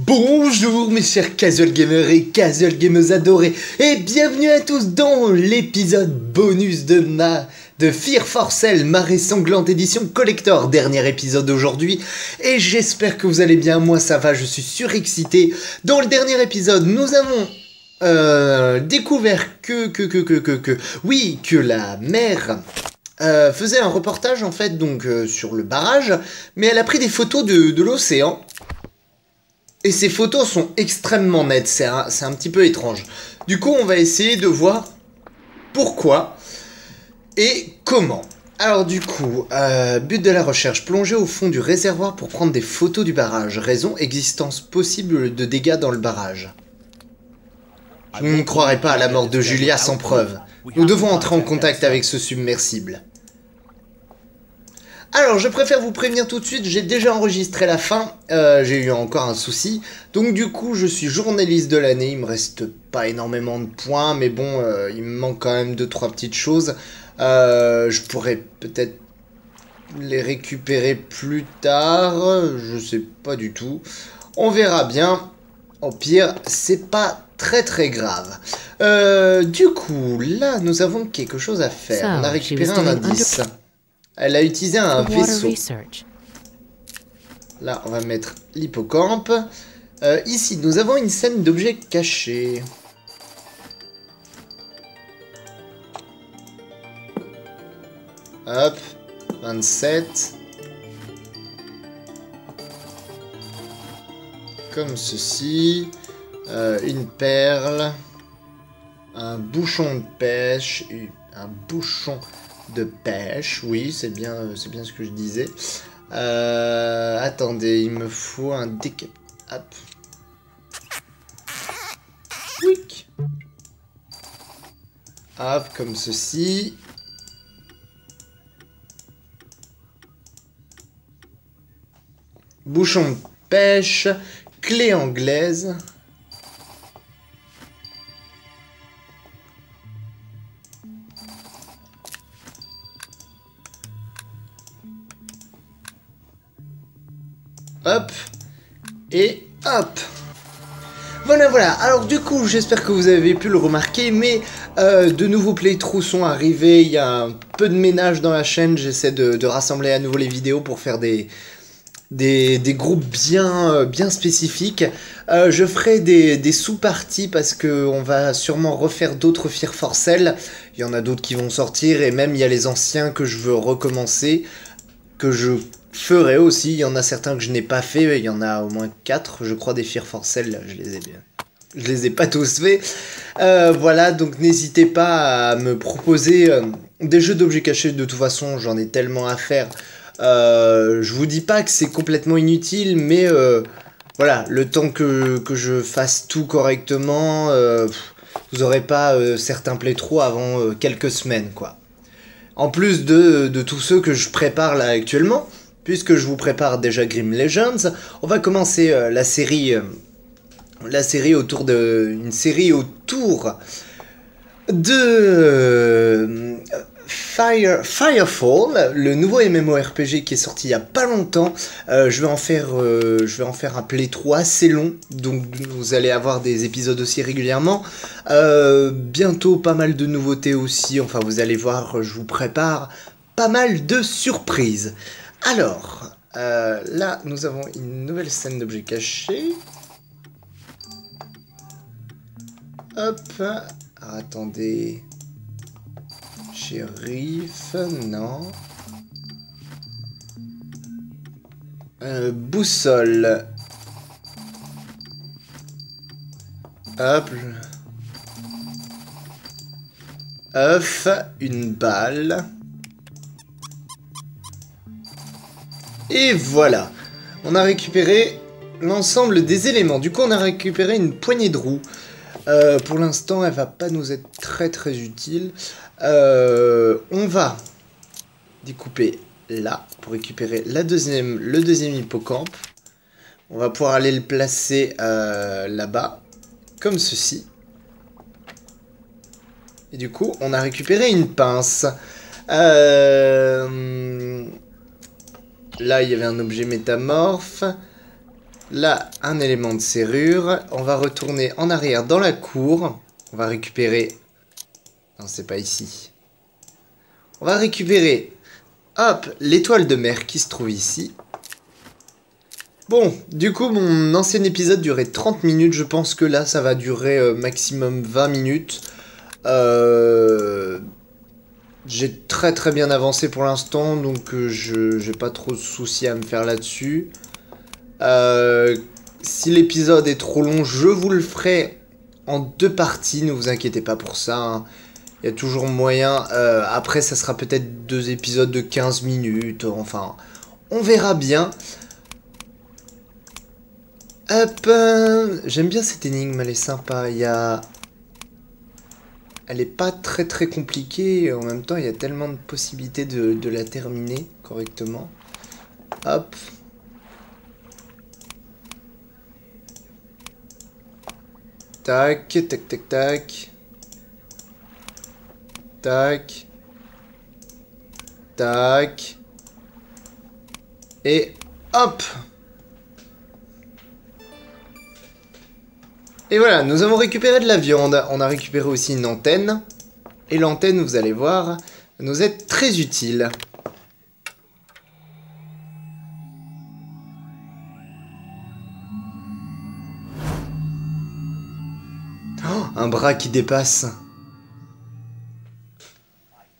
Bonjour mes chers casual gamers et casual gamers adorés et bienvenue à tous dans l'épisode bonus de Fear for Sale, marée sanglante édition collector, dernier épisode d'aujourd'hui et j'espère que vous allez bien, moi ça va, je suis surexcité. Dans le dernier épisode nous avons découvert que la mère faisait un reportage en fait donc sur le barrage, mais elle a pris des photos de l'océan. Et ces photos sont extrêmement nettes, c'est un petit peu étrange. Du coup, on va essayer de voir pourquoi et comment. Alors du coup, but de la recherche, plonger au fond du réservoir pour prendre des photos du barrage. Raison, existence possible de dégâts dans le barrage. Je ne croirais pas à la mort de Julia sans preuve. Nous devons entrer en contact avec ce submersible. Alors, je préfère vous prévenir tout de suite, j'ai déjà enregistré la fin, j'ai eu encore un souci. Donc du coup, je suis journaliste de l'année, il me reste pas énormément de points, mais bon, il me manque quand même 2-3 petites choses. Je pourrais peut-être les récupérer plus tard, je sais pas du tout. On verra bien, au pire, c'est pas très grave. Du coup, là, nous avons quelque chose à faire, on a récupéré un indice. Elle a utilisé un vaisseau. Là, on va mettre l'hippocampe. Ici, nous avons une scène d'objets cachés. Hop, 27. Comme ceci. Une perle. Un bouchon de pêche. Un bouchon de pêche, oui, c'est bien ce que je disais. Attendez, il me faut un décap... Hop. Quick. Hop, comme ceci. Bouchon de pêche, clé anglaise. Hop, et hop. Voilà, alors du coup, j'espère que vous avez pu le remarquer, mais de nouveaux playthroughs sont arrivés, il y a un peu de ménage dans la chaîne, j'essaie de rassembler à nouveau les vidéos pour faire des groupes bien spécifiques. Je ferai des sous-parties parce qu'on va sûrement refaire d'autres Fear for Sale, il y en a d'autres qui vont sortir, et même il y a les anciens que je veux recommencer, que je ferai aussi, il y en a certains que je n'ai pas fait, il y en a au moins 4 je crois des Fear for Sale, je les ai pas tous fait. Voilà, donc n'hésitez pas à me proposer des jeux d'objets cachés, de toute façon j'en ai tellement à faire. Je vous dis pas que c'est complètement inutile, mais voilà, le temps que je fasse tout correctement, vous aurez pas certains playthroughs avant quelques semaines quoi. En plus de tous ceux que je prépare là actuellement, puisque je vous prépare déjà Grim Legends, on va commencer la série autour de Firefall, le nouveau MMORPG qui est sorti il y a pas longtemps. Je vais en faire un playthrough assez long, donc vous allez avoir des épisodes aussi régulièrement. Bientôt pas mal de nouveautés aussi, enfin vous allez voir, je vous prépare pas mal de surprises. Alors, là nous avons une nouvelle scène d'objets cachés. Hop, alors, attendez... Shérif, non. Boussole. Hop. œuf, une balle. Et voilà. On a récupéré l'ensemble des éléments. Du coup, on a récupéré une poignée de roues. Pour l'instant, elle va pas nous être très utile. On va découper là pour récupérer le deuxième hippocampe. On va pouvoir aller le placer là-bas, comme ceci. Et du coup, on a récupéré une pince. Là, il y avait un objet métamorphe. Là, un élément de serrure. On va retourner en arrière dans la cour. On va récupérer... Non, c'est pas ici. On va récupérer, hop, l'étoile de mer qui se trouve ici. Bon, du coup, mon ancien épisode durait 30 minutes. Je pense que là, ça va durer maximum 20 minutes. J'ai très bien avancé pour l'instant, donc j'ai pas trop de soucis à me faire là-dessus. Si l'épisode est trop long, je vous le ferai en 2 parties, ne vous inquiétez pas pour ça. Hein. Il y a toujours moyen. Après, ça sera peut-être 2 épisodes de 15 minutes. Enfin, on verra bien. Hop, j'aime bien cette énigme, elle est sympa. Il y a... Elle est pas très compliquée. Et en même temps, il y a tellement de possibilités de la terminer correctement. Hop. Tac, tac. Tac. Tac. Et hop. Et voilà, nous avons récupéré de la viande. On a récupéré aussi une antenne. Et l'antenne, vous allez voir, nous est très utile. Oh, un bras qui dépasse.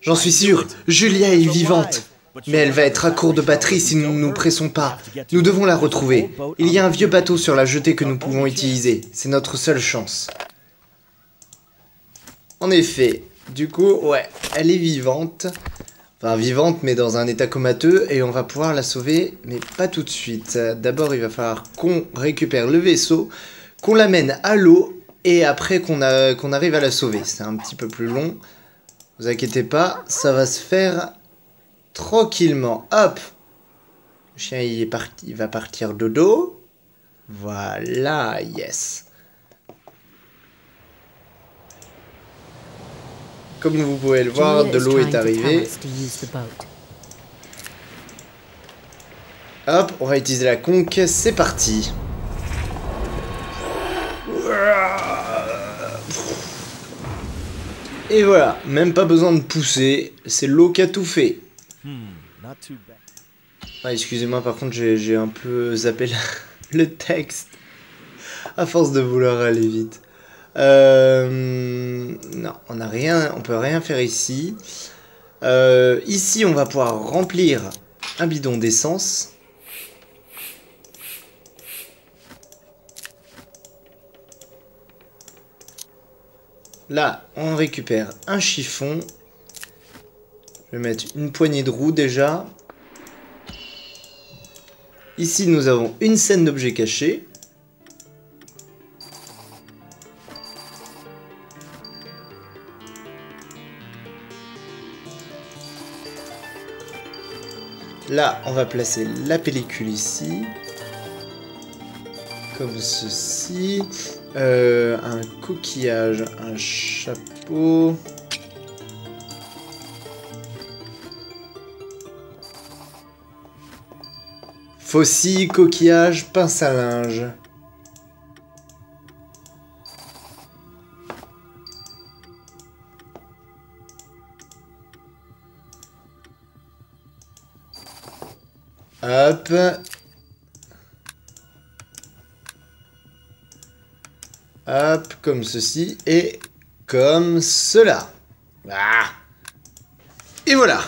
J'en suis sûr, Julia est vivante. Mais elle va être à court de batterie si nous ne nous pressons pas. Nous devons la retrouver. Il y a un vieux bateau sur la jetée que nous pouvons utiliser. C'est notre seule chance. En effet, du coup, ouais, elle est vivante. Enfin, vivante, mais dans un état comateux. Et on va pouvoir la sauver, mais pas tout de suite. D'abord, il va falloir qu'on récupère le vaisseau, qu'on l'amène à l'eau, et après qu'on arrive à la sauver. C'est un petit peu plus long. Vous inquiétez pas, ça va se faire... tranquillement, hop. Le chien il va partir dodo. Voilà, yes. Comme vous pouvez le voir, de l'eau est arrivée. Hop, on va utiliser la conque, c'est parti. Et voilà, même pas besoin de pousser, c'est l'eau qui a tout fait. Ah, excusez-moi, par contre, j'ai un peu zappé le texte. À force de vouloir aller vite. Non, on peut rien faire ici. Ici, on va pouvoir remplir un bidon d'essence. Là, on récupère un chiffon. Je vais mettre une poignée de roues déjà. Ici, nous avons une scène d'objets cachés. Là, on va placer la pellicule ici. Comme ceci. Un coquillage, un chapeau. Faucille, coquillage, pince à linge. Hop. Hop, comme ceci et comme cela. Ah. Et voilà.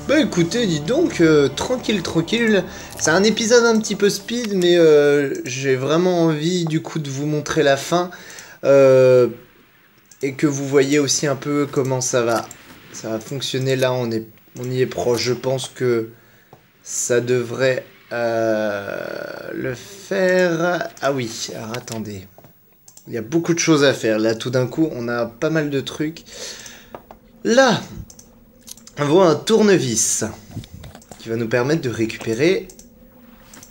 Bah écoutez, dis donc, tranquille. C'est un épisode un petit peu speed, mais j'ai vraiment envie du coup de vous montrer la fin. Et que vous voyez aussi un peu comment ça va fonctionner. Là, on y est proche. Je pense que ça devrait le faire. Ah oui, alors attendez. Il y a beaucoup de choses à faire. Là, tout d'un coup, on a pas mal de trucs. Là, on voit un tournevis qui va nous permettre de récupérer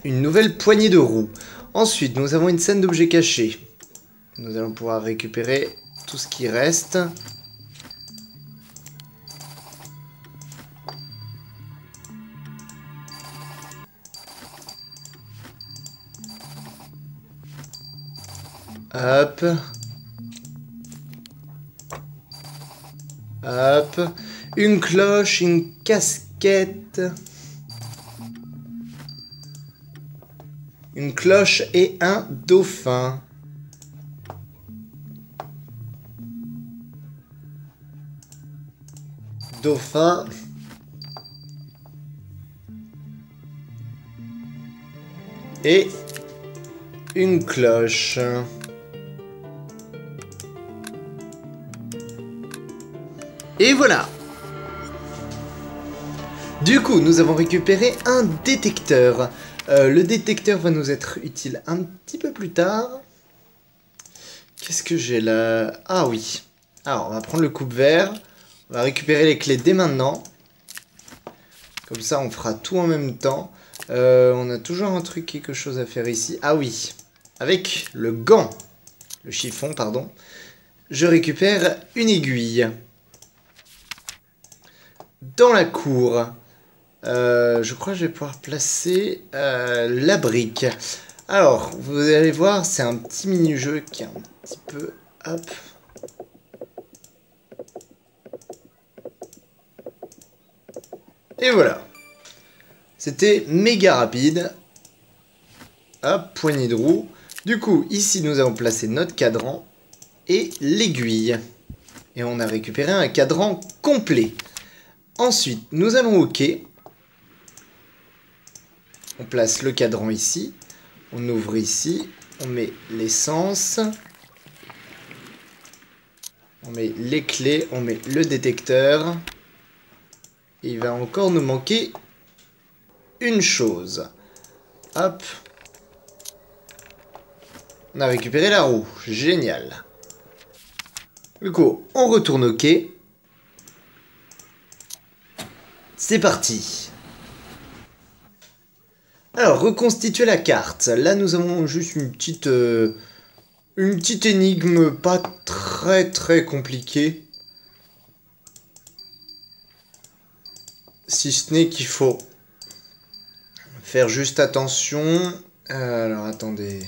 une nouvelle poignée de roues. Ensuite, nous avons une scène d'objets cachés. Nous allons pouvoir récupérer tout ce qui reste. Hop. Hop. Une cloche, une casquette. Une cloche et un dauphin. Dauphin. Et une cloche. Et voilà. Du coup, nous avons récupéré un détecteur. Le détecteur va nous être utile un petit peu plus tard. Qu'est-ce que j'ai là? Ah oui. Alors, on va prendre le coupe-vert. On va récupérer les clés dès maintenant. Comme ça, on fera tout en même temps. On a toujours un truc, quelque chose à faire ici. Ah oui. Avec le gant. Le chiffon, pardon. Je récupère une aiguille. Dans la cour. Je crois que je vais pouvoir placer la brique. Alors, vous allez voir, c'est un petit mini-jeu qui est un petit peu... Hop. Et voilà. C'était méga rapide. Hop, poignée de roue. Du coup, ici, nous avons placé notre cadran et l'aiguille. Et on a récupéré un cadran complet. Ensuite, nous allons au quai. On place le cadran ici. On ouvre ici. On met l'essence. On met les clés. On met le détecteur. Et il va encore nous manquer une chose. Hop. On a récupéré la roue. Génial. Du coup, on retourne au quai. C'est parti. Alors, reconstituer la carte. Là, nous avons juste une petite énigme pas très compliquée. Si ce n'est qu'il faut faire juste attention. Alors, attendez.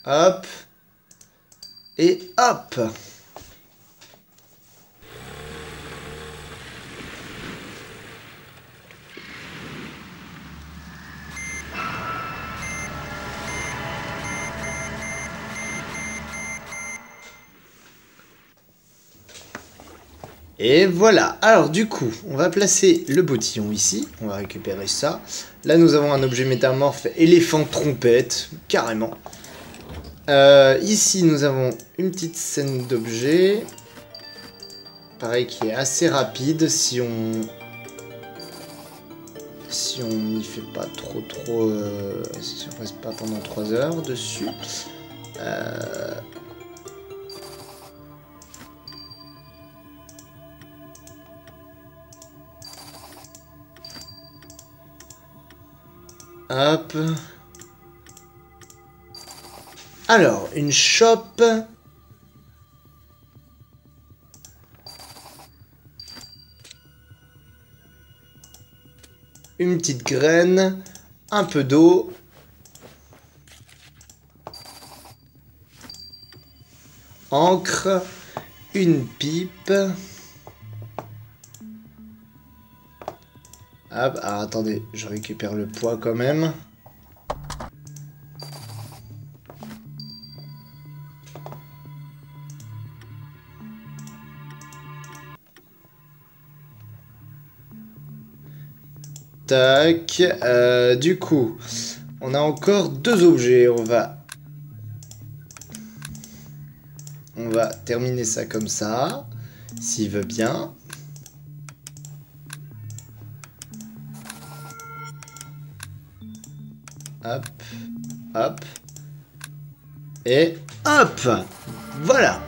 Hop. Et hop. Et voilà. Alors du coup, on va placer le bottillon ici. On va récupérer ça. Là, nous avons un objet métamorphe éléphant trompette. Carrément. Ici, nous avons une petite scène d'objets. Pareil, qui est assez rapide si on n'y fait pas trop... si on reste pas pendant 3 heures dessus. Hop. Alors, une chope. Une petite graine. Un peu d'eau. Encre. Une pipe. Hop, alors attendez, je récupère le poids quand même. Tac, du coup, on a encore 2 objets, on va terminer ça comme ça, s'il veut bien. Hop, hop, et hop, voilà.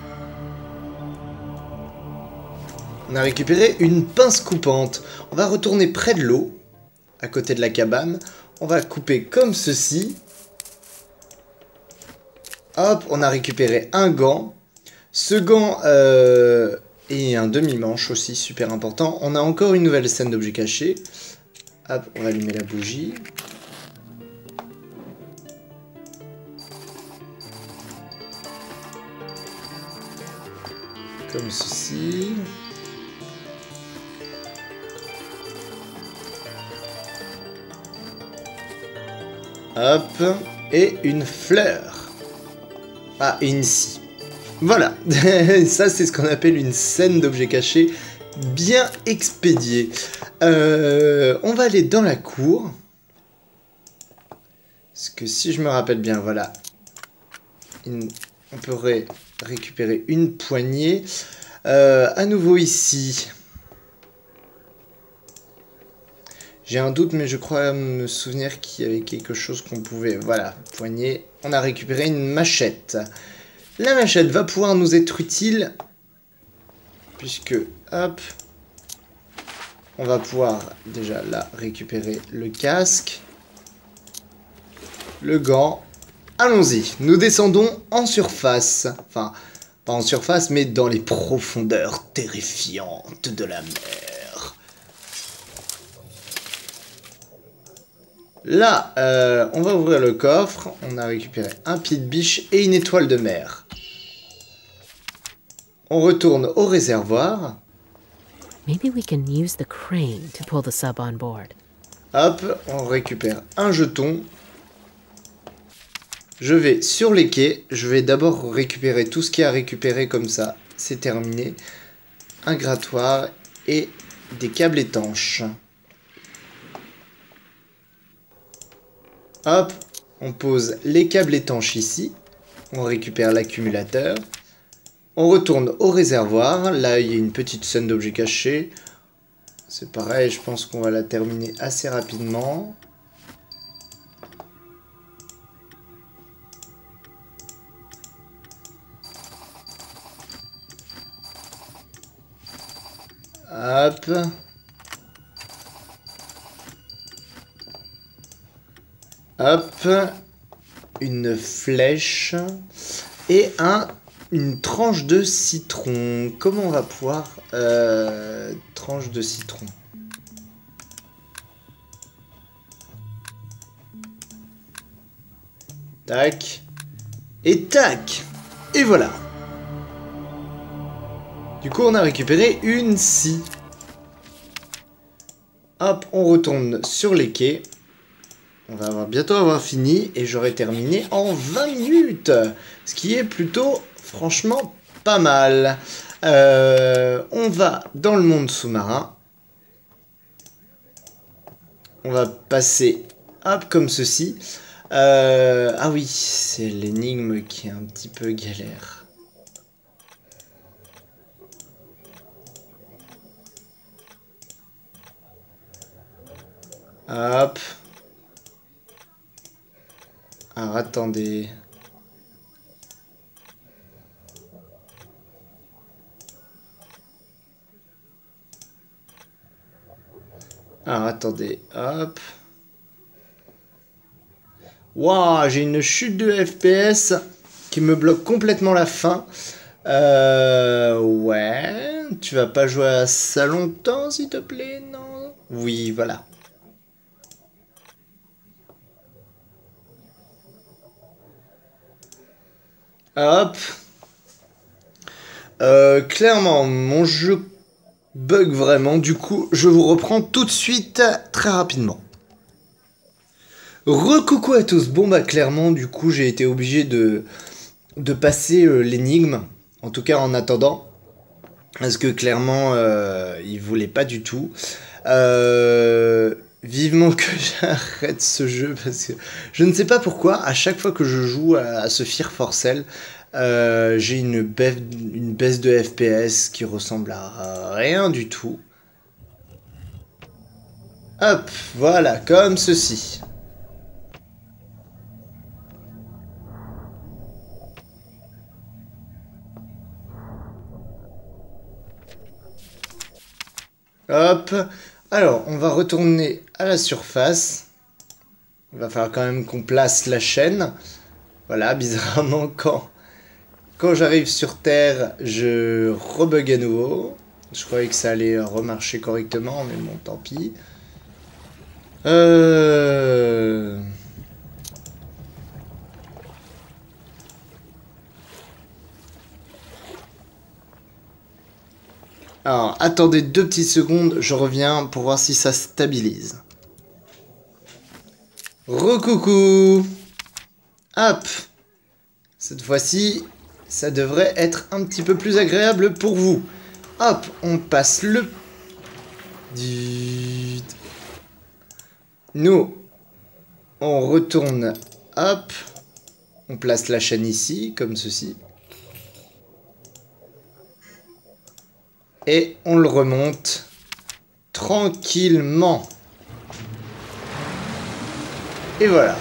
On a récupéré une pince coupante. On va retourner près de l'eau, à côté de la cabane. On va couper comme ceci. Hop, on a récupéré un gant. Ce gant Et un demi-manche aussi, super important. On a encore une nouvelle scène d'objets cachés. Hop, on va allumer la bougie. Comme ceci. Hop, et une fleur. Ah, et une scie. Voilà, ça c'est ce qu'on appelle une scène d'objets cachés bien expédiée. On va aller dans la cour. Parce que si je me rappelle bien, voilà. On pourrait récupérer une poignée. À nouveau ici. J'ai un doute, mais je crois me souvenir qu'il y avait quelque chose qu'on pouvait... Voilà, poignée. On a récupéré une machette. La machette va pouvoir nous être utile. Puisque, hop... On va pouvoir déjà là récupérer le casque. Le gant. Allons-y, nous descendons en surface. Enfin, pas en surface, mais dans les profondeurs terrifiantes de la mer. Là, on va ouvrir le coffre. On a récupéré un pied de biche et une étoile de mer. On retourne au réservoir. Maybe we can use the crane to pull the sub on board. Hop, on récupère un jeton. Je vais sur les quais. Je vais d'abord récupérer tout ce qu'il y a à récupérer comme ça. C'est terminé. Un grattoir et des câbles étanches. Hop, on pose les câbles étanches ici. On récupère l'accumulateur. On retourne au réservoir. Là, il y a une petite scène d'objets cachés. C'est pareil, je pense qu'on va la terminer assez rapidement. Hop. Hop. Une flèche. Et une tranche de citron. Comment on va pouvoir... tranche de citron. Tac. Et tac. Et voilà. Du coup, on a récupéré une scie. Hop, on retourne sur les quais. On va bientôt avoir fini et j'aurai terminé en 20 minutes. Ce qui est plutôt, franchement, pas mal. On va dans le monde sous-marin. On va passer, hop, comme ceci. Ah oui, c'est l'énigme qui est un petit peu galère. Hop. Alors, attendez. Alors, attendez. Hop. Waouh, j'ai une chute de FPS qui me bloque complètement la fin. Ouais. Tu vas pas jouer à ça longtemps, s'il te plaît, non? Oui, voilà. Hop. Clairement, mon jeu bug vraiment. Du coup, je vous reprends tout de suite, très rapidement. Recoucou à tous. Bon bah clairement, du coup, j'ai été obligé de passer l'énigme. En tout cas, en attendant. Parce que clairement, il voulait pas du tout. Vivement que j'arrête ce jeu parce que je ne sais pas pourquoi, à chaque fois que je joue à ce Fear 4 Cell, j'ai une baisse de FPS qui ressemble à rien du tout. Hop, voilà, comme ceci. Hop. Alors, on va retourner à la surface. Il va falloir quand même qu'on place la chaîne. Voilà, bizarrement, quand Quand j'arrive sur Terre, je rebug à nouveau. Je croyais que ça allait remarcher correctement, mais bon, tant pis. Alors, attendez 2 petites secondes, je reviens pour voir si ça stabilise. Recoucou. Hop. Cette fois-ci, ça devrait être un petit peu plus agréable pour vous. Hop, on passe le... Nous, on retourne, hop, on place la chaîne ici, comme ceci. Et on le remonte tranquillement. Et voilà.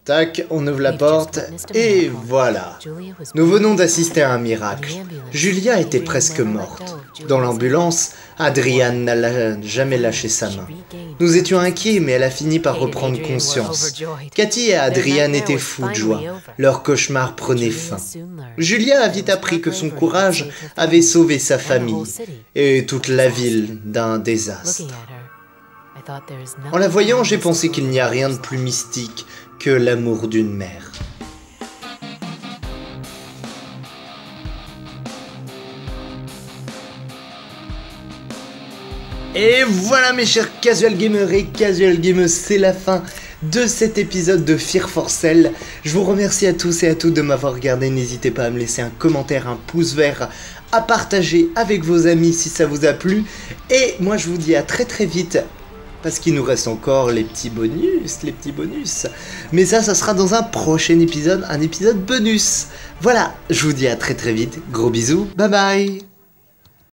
Tac, on ouvre la porte, et voilà. Nous venons d'assister à un miracle. Julia était presque morte. Dans l'ambulance, Adrian n'a jamais lâché sa main. Nous étions inquiets, mais elle a fini par reprendre conscience. Cathy et Adrian étaient fous de joie. Leur cauchemar prenait fin. Julia a vite appris que son courage avait sauvé sa famille et toute la ville d'un désastre. En la voyant, j'ai pensé qu'il n'y a rien de plus mystique que l'amour d'une mère. Et voilà mes chers casual gamers et casual gamers, c'est la fin de cet épisode de Fear for Cell. Je vous remercie à tous et à toutes de m'avoir regardé. N'hésitez pas à me laisser un commentaire, un pouce vert, à partager avec vos amis si ça vous a plu. Et moi je vous dis à très vite. Parce qu'il nous reste encore les petits bonus. Mais ça sera dans un prochain épisode, un épisode bonus. Voilà, je vous dis à très vite. Gros bisous, bye bye.